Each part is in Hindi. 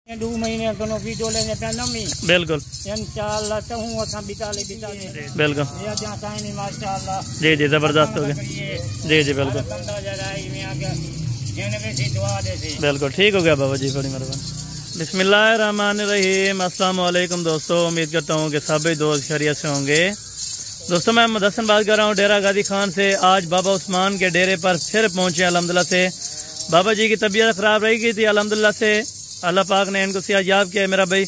2 महीने को वीडियो लेने पे नमी बिल्कुल इंशाअल्लाह चाहूं असा बिताले बिल्कुल ये जाता है माशाअल्लाह जी जी जबरदस्त हो गया जी जी बिल्कुल बिल्कुल ठीक हो गया बाबा जी बड़ी मेहरबानी। बिस्मिल्लाहिर्रहमानिर्रहीम अस्सलाम वालेकुम दोस्तों, उम्मीद करता हूँ कि सभी दोस्त खैरियत से होंगे। दोस्तों मैं मोहम्मद हसन बात कर रहा हूँ डेरा गाजी खान से। आज बाबा उस्मान के डेरे पर फिर पहुँचे अल्हम्दुलिल्लाह से। बाबा जी की तबीयत ख़राब रही गई थी, अल्हम्दुलिल्लाह से अल्लाह पाक ने इनको सेहतयाब किया मेरा भाई।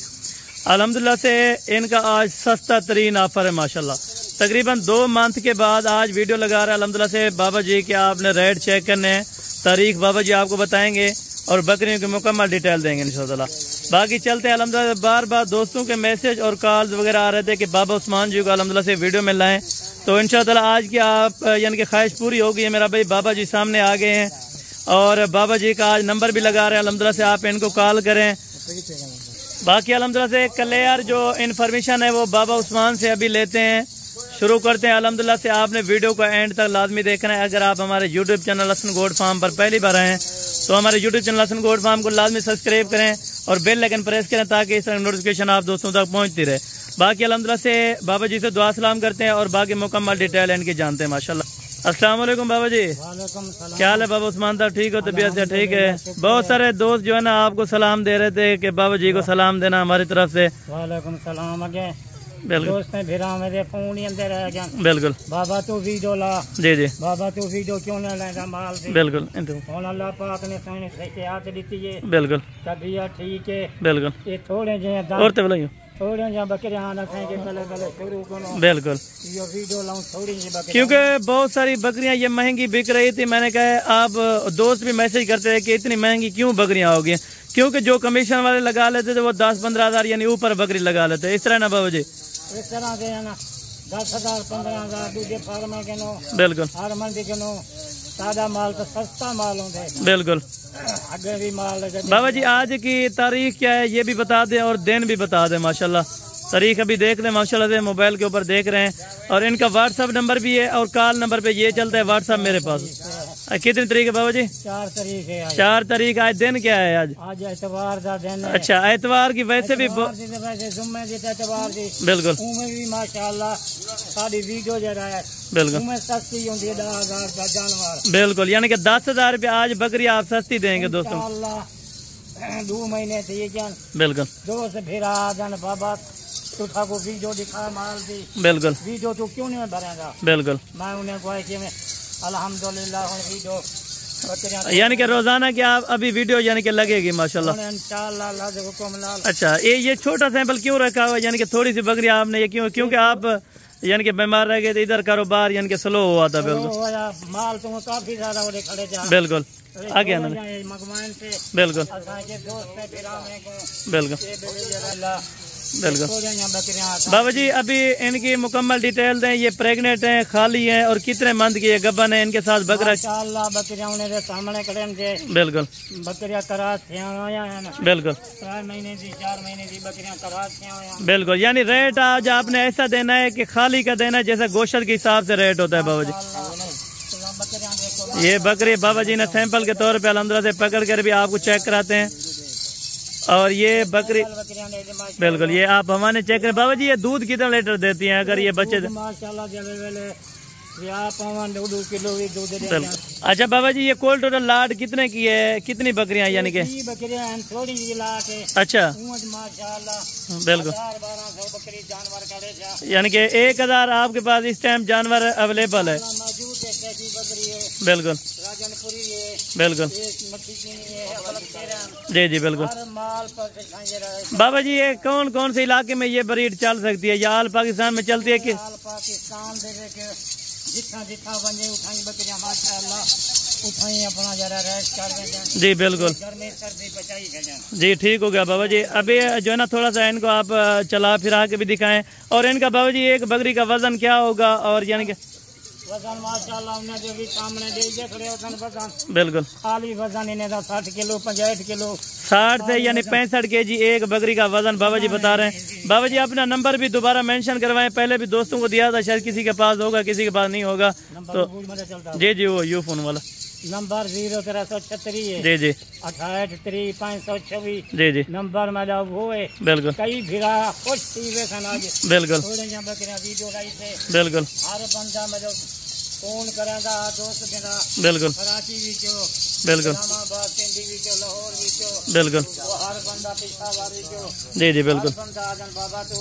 अल्हम्दुलिल्लाह से इनका आज सस्ता तरीन ऑफर है माशाल्लाह। तकरीबन 2 मंथ के बाद आज वीडियो लगा रहा है अल्हम्दुलिल्लाह से बाबा जी के। आपने रेट चेक करने हैं, तारीख बाबा जी आपको बताएंगे और बकरियों की मुकम्मल डिटेल देंगे इंशाअल्लाह। बाकी चलते हैं अल्हम्दुलिल्लाह। बार बार दोस्तों के मैसेज और कॉल्स वगैरह आ रहे थे कि बाबा उस्मान जी को अल्हम्दुलिल्लाह से वीडियो में लाएँ, तो इंशाअल्लाह आज की आप यानी कि ख्वाहिश पूरी हो गई है मेरा भाई। बाबा जी सामने आ गए हैं और बाबा जी का आज नंबर भी लगा रहे हैं अल्हम्दुलिल्लाह से, आप इनको कॉल करें। बाकी अल्हम्दुलिल्लाह से क्लियर जो इन्फॉर्मेशन है वो बाबा उस्मान से अभी लेते हैं, शुरू करते हैं अल्हम्दुलिल्लाह से। आपने वीडियो को एंड तक लाजमी देखना है। अगर आप हमारे YouTube channel Hasan goat farm पर पहली बार आए हैं तो हमारे YouTube channel Hasan goat farm को लाजमी सब्सक्राइब करें और बेल आइकन प्रेस करें ताकि इस तरह नोटिफिकेशन आप दोस्तों तक पहुँचती रहे। बाकी अल्हम्दुलिल्लाह से बाबा जी से दुआ सलाम करते हैं और बाकी मुकम्मल डिटेल इनकी जानते हैं माशाल्लाह। अस्सलाम वालेकुम बाबा जी, क्या हाल है बाबा उस्मान साहब? ठीक हो, तबीयत से ठीक है? बहुत सारे दोस्त जो है ना आपको सलाम दे रहे थे कि बाबा जी को सलाम देना हमारी तरफ से। वालेकुम सलाम। बिल्कुल बिल्कुल बाबा तो वीडियो ला जी जी बाबा तो वीडियो क्यों ना लेगा माल से? बिल्कुल अल्लाह पाक ने सोने सेहत दी है, बिल्कुल तबीयत ठीक है, बिल्कुल ये थोड़े जे और तो बुलाइयो थोड़े जे बकरियां के पहले शुरू करो बिल्कुल, ये वीडियो लाऊं थोड़ी जी बकरियां, क्योंकि बहुत सारी बकरियां ये महंगी बिक रही थी। मैंने कहा आप दोस्त भी मैसेज करते थे कि इतनी महंगी क्यों बकरियां हो गई, क्योंकि जो कमीशन वाले लगा लेते थे वो 10-15 हज़ार यानी ऊपर बकरी लगा लेते। इस तरह ना बाबा जी, इस तरह से है ना 10,000 15,000 दूसरे फार्म के नो बिल्कुल हर मंडी के नो सादा माल तो सस्ता माल होते बिल्कुल। आगे भी माल बाबा जी आज की तारीख क्या है ये भी बता दें और दिन भी बता दें माशाल्लाह। तारीख अभी देख लें माशाल्लाह से, मोबाइल के ऊपर देख रहे हैं और इनका व्हाट्सअप नंबर भी है और कॉल नंबर पे ये चलता है व्हाट्सअप मेरे पास। कितनी तारीख है बाबा जी? 4 तारीख है। 4 तारीख। आज दिन क्या है? आज एतवार का दिन है। अच्छा एतवार की वैसे भी बिल्कुल भी माशाल्लाह सारी वीडियो जरा है बिल्कुल सस्ती होती है 10,000 का जानवर बिल्कुल, यानी कि 10,000 रुपये आज बकरी आप सस्ती देंगे दोस्तों। 2 महीने से ये जान बिल्कुल दोस्त फिर आ जान बाबा तुझा को वीडियो दिखा माल दी बिल्कुल वीडियो तो क्यों नहीं भरेगा? बिल्कुल मैं उन्हें कहा कि अल्हम्दुलिल्लाह वीडियो यानी कि रोजाना की आप अभी वीडियो यानी कि लगेगी माशाल्लाह इंशाअल्लाह। अच्छा ये छोटा सैंपल क्यों रखा हुआ यानी कि थोड़ी सी बकरी आपने ये क्यों? क्योंकि आप यानी कि बीमार रह गए थे, इधर कारोबार यानी कि स्लो हुआ था। बिल्कुल माल तो काफी ज्यादा खड़े बिल्कुल आ गया ना बिल्कुल बिल्कुल बिल्कुल। बाबा जी अभी इनकी मुकम्मल डिटेल दें, ये प्रेग्नेंट हैं, खाली हैं और कितने मंथ की है, गब्बन है, इनके साथ बकरा बकरियां सामने बिल्कुल बकरियां बिल्कुल 4 महीने की 4 महीने की बकरियां बिल्कुल। यानी रेट आज आपने ऐसा देना है कि खाली का देना है जैसे गोश्त के हिसाब से रेट होता है बाबा जी। ये बकरी बाबा जी ने सैंपल के तौर पे अल्हम्दुलिल्लाह से पकड़ कर भी आपको चेक कराते हैं और ये बकरी बिल्कुल ये आप हमारे चेक करें। बाबा जी ये दूध कितना लीटर देती हैं अगर ये बच्चे? अच्छा बाबा जी ये कोल टोटल लाट कितने की है, कितनी बकरियां यानी कि? अच्छा बिल्कुल, यानी कि 1,000 आपके पास इस टाइम जानवर अवेलेबल है। बिल्कुल बिल्कुल जी जी बिल्कुल। बाबा जी ये कौन कौन से इलाके में ये ब्रीड चल सकती है या आल पाकिस्तान में चलती है कि? जी बिल्कुल जी ठीक हो गया बाबा जी। अभी जो है ना थोड़ा सा इनको आप चला फिरा के भी दिखाएं और इनका बाबा जी एक बकरी का वजन क्या होगा और यानी कि वजन माशाल्लाह उन्हें जो भी सामने देख रहे वजन बिल्कुल खाली वजन इन्हें 60 किलो 65 किलो 60 से यानी 65 kg एक बकरी का वजन बाबा जी बता रहे हैं। बाबा जी अपना नंबर भी दोबारा मेंशन करवाएं, पहले भी दोस्तों को दिया था, शायद किसी के पास होगा किसी के पास नहीं होगा तो जी जी वो यू फोन वाला नंबर 0336 है जी जी 68 जी जी नंबर मेरा वो है। बिल्कुल कई भिरा खुश थी वे आज बिल्कुल थोड़े जहाँ बकरियां वीडियो लाई थे। बिल्कुल हर बंदा मेरे फोन करांगा दोस्त मेरा बिल्कुल कराची विचो बिल्कुल इस्लामाबाद सिंधी विचो लाहौर विचो बिल्कुल वो हर बंदा पेशावर विचो जी जी बिल्कुल हर बंदा आजन बाबा तो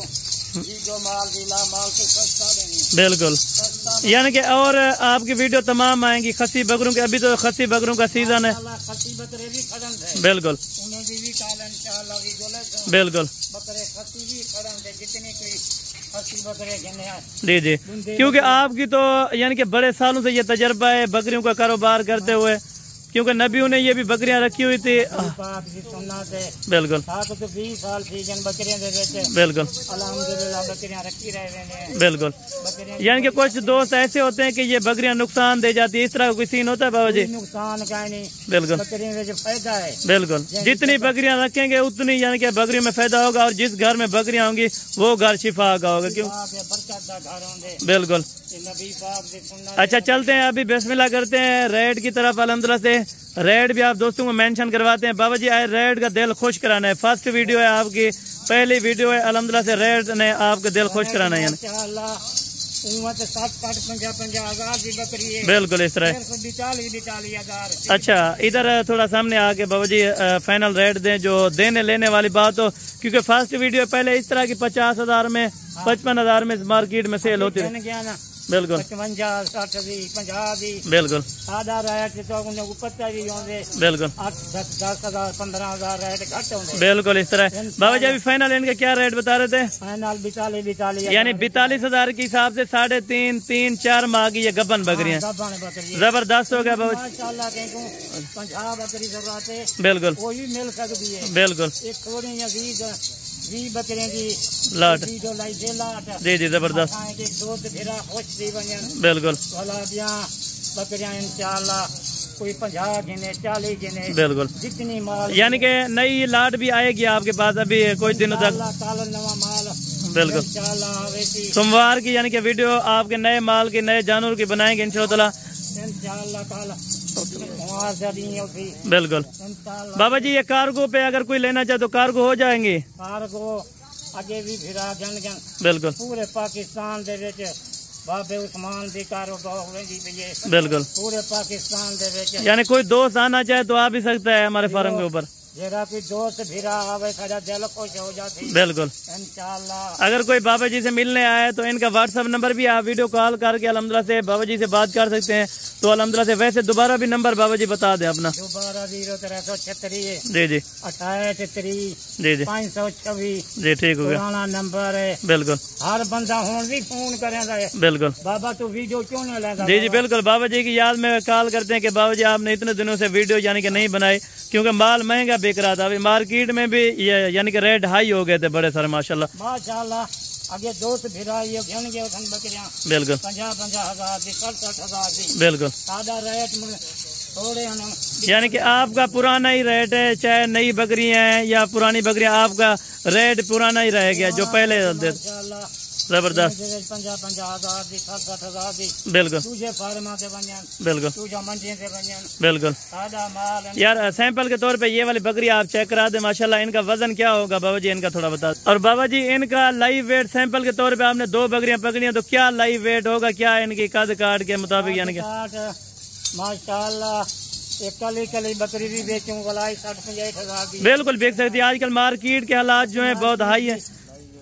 जो माल दिला माल तो सस्ता देनी बिल्कुल। सस्ता यानी कि और आपकी वीडियो तमाम आएंगी खसी बकरों के, अभी तो खसी बकरों का सीजन है। खसी बकरे भी खड़न थे बिल्कुल उन्हें भी काल इंशाअल्लाह भी बोले तो बिल्कुल बकरे खसी भी खड़न थे जितने कोई खसी बकरे गिने हैं। जी जी, क्योंकि आपकी तो यानी कि बड़े सालों से ये तजर्बा है बकरियों का कारोबार करते हुए, क्योंकि नबियों ने ये भी बकरियां रखी हुई थी। पाक जी सुनना से बिल्कुल साथ तो 20 साल थी जन बकरियां दे देते बिल्कुल अल्हम्दुलिल्लाह बकरियां रखी रहे हैं। बिल्कुल। बकरियां यानी कि कुछ दोस्त ऐसे होते हैं कि ये बकरियां नुकसान दे जाती है, इस तरह का कोई सीन होता है बाबा जी? नुकसान का नहीं, बिल्कुल बकरियों में जो फायदा है। बिल्कुल, जितनी बकरियां रखेंगे उतनी यानी कि बकरियों में फायदा होगा, और जिस घर में बकरियां होंगी वो घर शिफा का होगा। क्यों? बिल्कुल। अच्छा चलते हैं अभी बिस्मिल्लाह करते हैं रेड की तरफ। अल्हम्दुलिल्लाह से रेड भी आप दोस्तों को मेंशन करवाते हैं। बाबा जी आए रेड का दिल खुश कराना है, फर्स्ट वीडियो है आपकी, पहली वीडियो है। अल्हम्दुलिल्लाह से रेड ने आपका दिल खुश कराना है। बिल्कुल इस तरह। अच्छा इधर थोड़ा सामने आके बाबा जी फाइनल रेट दें जो देने लेने वाली बात हो, क्योंकि फर्स्ट वीडियो पहले इस तरह की 50,000 में 55,000 में मार्केट में सेल होती है। बिल्कुल 55 60 दी 50 दी बिल्कुल सादा रेट तो उन्हें ऊपर भी होंगे। बिल्कुल 8 10,000 15,000 रेट घट होंगे। बिल्कुल इस तरह। बाबा जी अभी फाइनल इनके क्या रेट बता रहे थे? फाइनल 42 यानी 42,000 के हिसाब से 3.5 3 4 माह की ये गबन बकरियां जबरदस्त हो गया बाबा जी। माशाल्लाह कहीं 50 बकरी जरूरत है बिल्कुल कोई भी मिल सकती है। बिल्कुल एक थोड़ी या 20 बकरियां की लाट जो लाई दे लाट जी जी जबरदस्त। के दूध फिरा खुश दी बन बिल्कुल वाला बकरियां इंशाल्लाह कोई 50 गिने 40 गिने बिल्कुल जितनी माल यानी कि नई लाट भी आएगी आपके पास अभी कुछ दिनों तक। काला नवा माल बिल्कुल इंशाल्लाह आवेगी सोमवार की यानी कि वीडियो आपके नए माल की नए जानवर की बनाएंगे इंशाल्लाह। बिल्कुल बाबा जी ये कार्गो पे अगर कोई लेना चाहे तो कार्गो हो जाएंगे? कार्गो अगे भी फिरा जन जन बिल्कुल पूरे पाकिस्तान दे विच बाबे उस्मान दी कारोबार होंदी पई है। बिल्कुल पूरे पाकिस्तान दे विच यानी कोई दोस्त आना चाहे तो आ भी सकता है हमारे फार्म के ऊपर। जरा कोई दोस्त फिरा आवे सारा दिल खुश हो जाती। बिल्कुल इंशाल्लाह। अगर कोई बाबा जी से मिलने आए तो इनका व्हाट्सएप नंबर भी आप वीडियो कॉल करके अल्हम्दुलिल्लाह से बाबा जी से बात कर सकते हैं। तो अल्हम्दुलिल्लाह से वैसे दोबारा भी नंबर बाबा जी बता दें अपना। दोबारा 0336 है जी जी 68 जी जी 526 जी ठीक हो गया पुराना नंबर है। बिल्कुल हर बंदा हुन भी फोन करेगा बिल्कुल बाबा तू वीडियो क्यों नहीं लेगा। जी जी बिल्कुल बाबा जी की याद में कॉल करते हैं कि बाबा जी आपने इतने दिनों से वीडियो यानी कि नहीं बनाई, क्योंकि माल महंगा बिक रहा था। अभी मार्केट में भी ये यानी कि रेट हाई हो गए थे बड़े सारे माशाल्लाह। माशाल्लाह आगे दोस्त फिरा ये घन गए उठन बकरियां बिल्कुल 50,000 दी 60,000 दी बिल्कुल सादा रेट में थोड़े हम यानी कि आपका पुराना ही रेट है, चाहे नई बकरी है या पुरानी बकरियां, आपका रेट पुराना ही रह गया जो पहले माशाल्लाह जबरदस्त। 50,000 दी 60,000 दी बिल्कुल तुझे फार्मा से बनियान बिल्कुल तुझे मंडी से बनियान बिल्कुल। सादा माल यार सैंपल के तौर पे ये वाली बकरी आप चेक करा दे माशाल्लाह। इनका वजन क्या होगा बाबा जी इनका थोड़ा बता। और बाबा जी इनका लाइव वेट सैंपल के तौर पे आपने 2 बकरियां पकड़ी हैं, तो क्या लाइव वेट होगा, क्या इनकी कद काट के मुताबिक यानी कि? माशाल्लाह एक कली कली बकरी भी बेचूं गलाई 60-65,000 की बिल्कुल बेच सकती है। आजकल मार्केट के हालात जो है बहुत हाई है।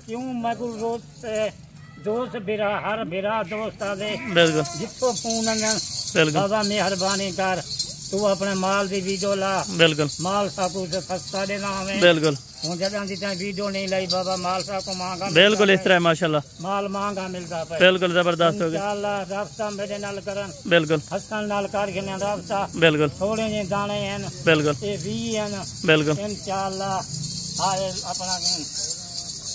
क्यों मैं रोज से दोस्त बिरा हर बिरा दोस्त आदे बिल्कुल जितो फोन बिल्कुल बाबा मेहरबानी कर तू अपने माल दी वीडियो ला। बिल्कुल माल साकू से सस्ता देना हमें बिल्कुल हूँ जगह दी वीडियो नहीं लाई बाबा माल साकू महंगा बिल्कुल इस तरह माशाल्लाह माल महंगा मिलता है। बिल्कुल जबरदस्त हो गया। इंशाअल्लाह रास्ता मेरे नाल करन बिल्कुल हसन नाल कर के रास्ता बिल्कुल थोड़े जे दाने हैं बिल्कुल ये 20 हैं बिल्कुल इंशाअल्लाह आए अपना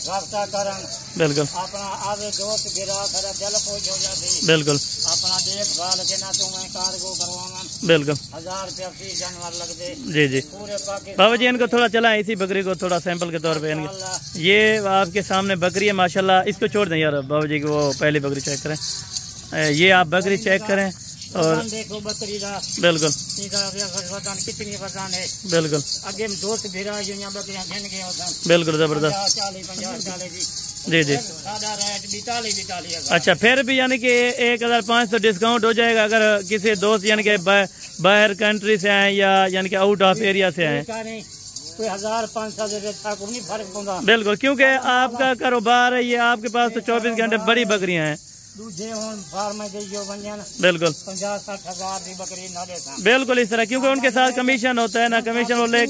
रास्ता करन बिल्कुल अपना आवे दोस्त गिरा कर दिल खुश हो जाती। बिल्कुल अपना देखभाल के ना तो मैं कार्गो करवावन बिल्कुल 1000 रुपया फी जानवर लगते जी जी। पूरे पाकिस्तान। बाबा जी इनको थोड़ा चला इसी बकरी को थोड़ा सैंपल के तौर पे इनके ये आपके सामने बकरी है माशाल्लाह। इसको छोड़ दें यार बाबा जी की वो पहली बकरी चेक करें। ये आप बकरी चेक करें और देखो बकरी का बिल्कुल वजन कितनी वजन है। बिल्कुल आगे दोस्त भिरा यूं बकरियां गिन के वजन बिल्कुल जबरदस्त 40 जी जी। सादा रेट 42 अच्छा फिर भी यानी कि 1500 डिस्काउंट हो जाएगा अगर किसी दोस्त यानी कि बाहर कंट्री से आए या यानी कि आउट ऑफ एरिया से आए। कोई 1500 को नहीं फर्क पड़ता। बिल्कुल क्योंकि आपका कारोबार है ये, आपके पास तो 24 घंटे बड़ी बकरियां हैं। दूजे फार्म बिल्कुल 50-60 हजार की बकरी ना देता। बिल्कुल इस तरह क्योंकि उनके साथ कमीशन होता है ना, कमीशन वो ले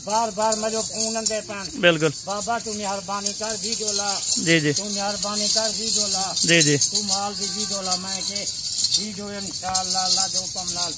बार बार मैं जो फोन दे पान। बिल्कुल बाबा तू मेहरबानी कर दी डोला। जी जी तू मेहरबानी कर दी डोला। जी जी तू माल दी डोला मैं के दी जो इंशाअल्लाह अल्लाह जो कमलाल।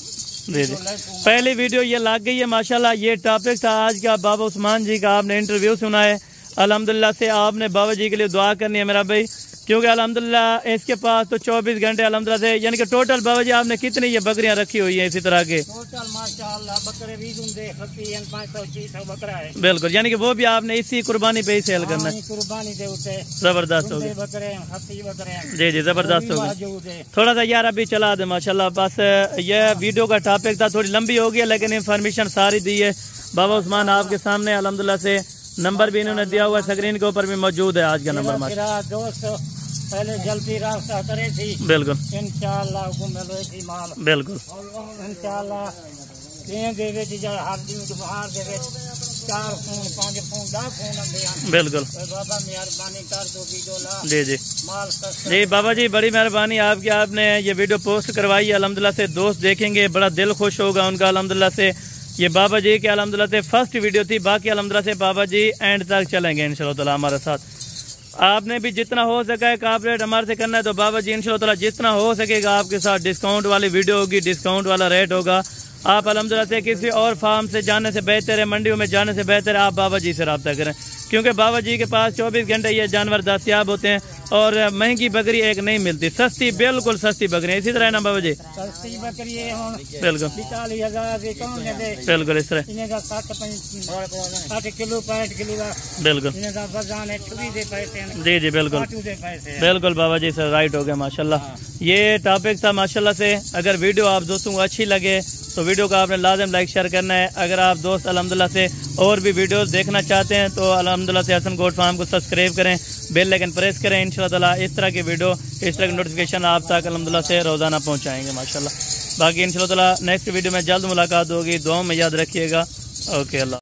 जी जी पहली वीडियो ये लग गई है माशाल्लाह। ये टॉपिक था आज का बाबा उस्मान जी का, आपने इंटरव्यू सुना है अल्हम्दुलिल्लाह से। आपने बाबा जी के लिए दुआ करनी है मेरा भाई, क्योंकि अल्हम्दुलिल्लाह इसके पास तो 24 घंटे अल्हम्दुलिल्लाह से यानी कि टोटल बाबा जी आपने कितनी ये बकरियां रखी हुई हैं इसी तरह के? टोटल माशाअल्लाह बकरे भी दूंदे 500-600 बकरा है। बिल्कुल यानी कि वो भी आपने इसी कुर्बानी पे ही सेल करना है। कुर्बानी दे उते जबरदस्त हो गया बकरे 80 बकरे। जी जी जबरदस्त हो गया। थोड़ा सा यार अभी चला दे माशाल्लाह। बस ये वीडियो का टॉपिक था, थोड़ी लंबी हो गई है लेकिन इंफॉर्मेशन सारी दी है। बाबा उस्मान आपके सामने अल्हम्दुलिल्लाह से नंबर भी इन्होंने दिया हुआ है, स्क्रीन के ऊपर भी मौजूद है आज का नंबर। मेरा दोस्त पहले जल्दी रास्ता करे थी। बिल्कुल इंशाअल्लाह को मिले थी माल। बिल्कुल इंशाअल्लाह के दे विच जड़ हर दिन बाहर दे विच 4 फोन 5 फोन 10 फोन आंदे हैं। बिल्कुल बाबा मेहरबानी कर दो की डोला जी जी माल सस्ता। जी बाबा जी बड़ी मेहरबानी आपकी, आपने ये वीडियो पोस्ट करवाई है अल्हम्दुलिल्लाह से। दोस्त देखेंगे बड़ा दिल खुश होगा उनका अल्हम्दुलिल्लाह से। ये बाबा जी के अल्हम्दुलिल्लाह से फर्स्ट वीडियो थी, बाकी अल्हम्दुलिल्लाह से बाबा जी एंड तक चलेंगे इंशाअल्लाह ताला हमारे साथ। आपने भी जितना हो सका है कॉपरेट हमारे से करना है तो बाबा जी इंशाअल्लाह ताला जितना हो सकेगा आपके साथ डिस्काउंट वाली वीडियो होगी, डिस्काउंट वाला रेट होगा। आप अल्हम्दुलिल्लाह से किसी और फार्म से जाने से बेहतर है, मंडियों में जाने से बेहतर है आप बाबा जी से रब्ता करें, क्योंकि बाबा जी के पास 24 घंटे ये जानवर दस्तियाब होते हैं और महंगी बकरी एक नहीं मिलती, सस्ती बिल्कुल सस्ती बकरी। इसी तरह है ना बाबा जी? सस्ती बकरी है बिल्कुल 42,000 की कौन दे? बिल्कुल इस तरह 60 किलो 65 किलो का बिल्कुल वजन है। छुरी दे पैसे जी जी बिल्कुल बिल्कुल बाबा जी से राइट हो गया माशाल्लाह। ये टॉपिक था माशाल्लाह से। अगर वीडियो आप दोस्तों को अच्छी लगे तो वीडियो को आपने लाजम लाइक शेयर करना है। अगर आप दोस्त अल्हम्दुलिल्लाह से और भी वीडियोस देखना चाहते हैं तो अल्हम्दुलिल्लाह से हसन गोट फार्म को सब्सक्राइब करें, बेल आइकन प्रेस करें। इंशाअल्लाह ताला इस तरह की वीडियो, इस तरह की नोटिफिकेशन आप तक अल्हम्दुलिल्लाह से रोजाना पहुंचाएंगे माशाल्लाह। बाकी इंशाअल्लाह ताला नेक्स्ट वीडियो में जल्द मुलाकात होगी, दुआ में याद रखिएगा। ओके अल्लाह।